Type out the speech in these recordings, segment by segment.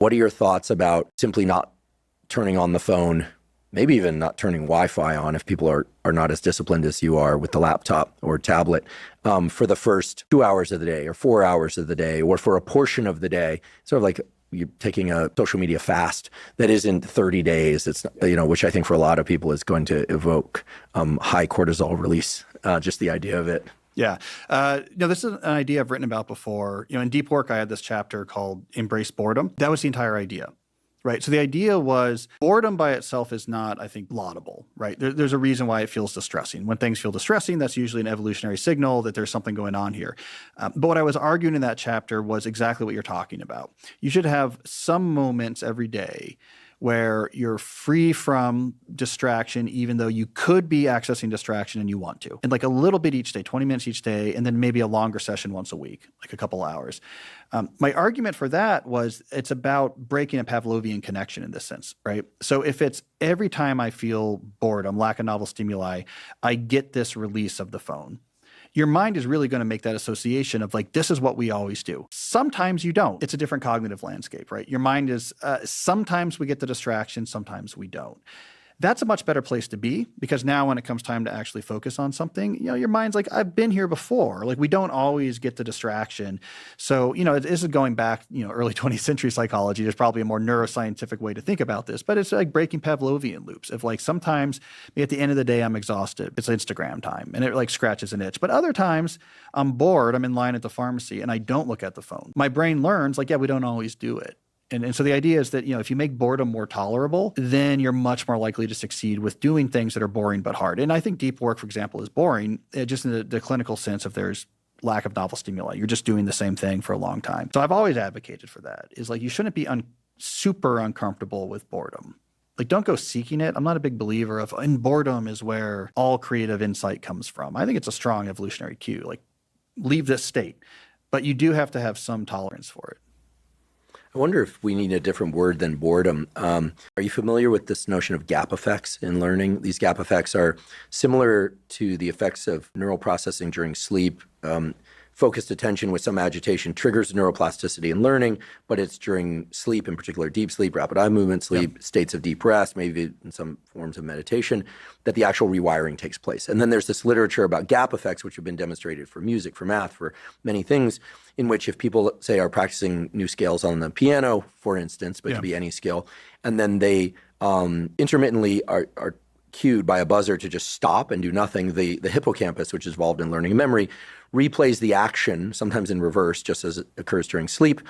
What are your thoughts about simply not turning on the phone, maybe even not turning Wi-Fi on if people are not as disciplined as you are with the laptop or tablet for the first 2 hours of the day or 4 hours of the day, or for a portion of the day, sort of like you're taking a social media fast that isn't 30 days. It's, which I think for a lot of people is going to evoke high cortisol release, just the idea of it. Yeah. This is an idea I've written about before. In deep work, I had this chapter called Embrace Boredom. That was the entire idea. Right. So the idea was boredom by itself is not, I think, laudable. Right. There's a reason why it feels distressing. When things feel distressing, that's usually an evolutionary signal that there's something going on here. But what I was arguing in that chapter was exactly what you're talking about. You should have some moments every day where you're free from distraction, even though you could be accessing distraction and you want to. And like a little bit each day, 20 minutes each day, and then maybe a longer session once a week, like a couple hours. My argument for that was it's about breaking a Pavlovian connection in this sense, right? So if it's every time I feel boredom, lack of novel stimuli, I get this release of the phone. Your mind is really going to make that association of like, this is what we always do. Sometimes you don't. It's a different cognitive landscape, right? Your mind is, sometimes we get the distraction, sometimes we don't. That's a much better place to be, because now when it comes time to actually focus on something, your mind's like, I've been here before. Like, we don't always get the distraction. So, this is going back, early 20th century psychology. There's probably a more neuroscientific way to think about this, but it's like breaking Pavlovian loops of like, sometimes at the end of the day, I'm exhausted. It's Instagram time and it like scratches an itch. But other times I'm bored. I'm in line at the pharmacy and I don't look at the phone. My brain learns like, yeah, we don't always do it. And so the idea is that, if you make boredom more tolerable, then you're much more likely to succeed with doing things that are boring but hard. And I think deep work, for example, is boring, just in the clinical sense if there's lack of novel stimuli. You're just doing the same thing for a long time. So I've always advocated for that, is like you shouldn't be super uncomfortable with boredom. Like, don't go seeking it. I'm not a big believer of, and boredom is where all creative insight comes from. I think it's a strong evolutionary cue, like leave this state. But you do have to have some tolerance for it. I wonder if we need a different word than boredom. Are you familiar with this notion of gap effects in learning? These gap effects are similar to the effects of neural processing during sleep. Focused attention with some agitation triggers neuroplasticity in learning, but it's during sleep, in particular deep sleep, rapid eye movement sleep, states of deep rest, maybe in some forms of meditation, that the actual rewiring takes place. And then there's this literature about gap effects, which have been demonstrated for music, for math, for many things, in which if people, say, are practicing new scales on the piano, for instance, but it could be any skill, and then they intermittently are cued by a buzzer to just stop and do nothing, the hippocampus, which is involved in learning and memory, replays the action, sometimes in reverse, just as it occurs during sleep,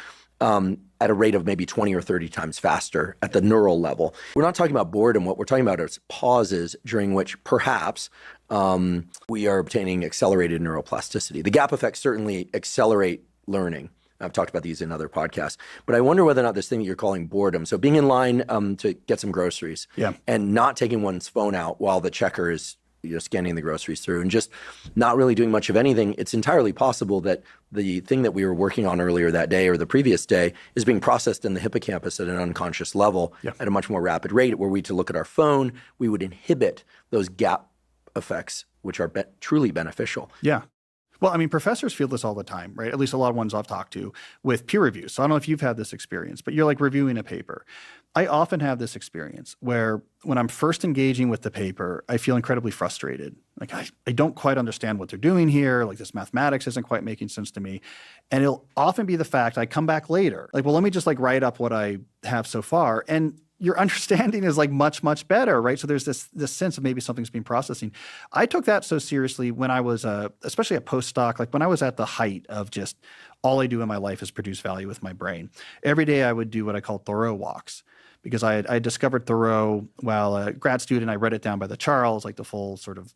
at a rate of maybe 20 or 30 times faster at the neural level. We're not talking about boredom. What we're talking about is pauses during which perhaps we are obtaining accelerated neuroplasticity. The gap effects certainly accelerate learning. I've talked about these in other podcasts, but I wonder whether or not this thing that you're calling boredom, so being in line to get some groceries and not taking one's phone out while the checker is scanning the groceries through and just not really doing much of anything, it's entirely possible that the thing that we were working on earlier that day or the previous day is being processed in the hippocampus at an unconscious level at a much more rapid rate. Were we to look at our phone, we would inhibit those gap effects, which are truly beneficial. Yeah. Well, I mean, professors feel this all the time, right? At least a lot of ones I've talked to with peer reviews. So I don't know if you've had this experience, but you're like reviewing a paper. I often have this experience where when I'm first engaging with the paper, I feel incredibly frustrated. Like, I don't quite understand what they're doing here. Like, this mathematics isn't quite making sense to me. And it'll often be the fact I come back later. Like, well, let me just like write up what I have so far. And your understanding is like much, much better, right? So there's this sense of maybe something's been processing. I took that so seriously when I was, especially a postdoc, like when I was at the height of just all I do in my life is produce value with my brain. Every day I would do what I call Thoreau walks, because I discovered Thoreau while a grad student. I read it down by the Charles, like the full sort of,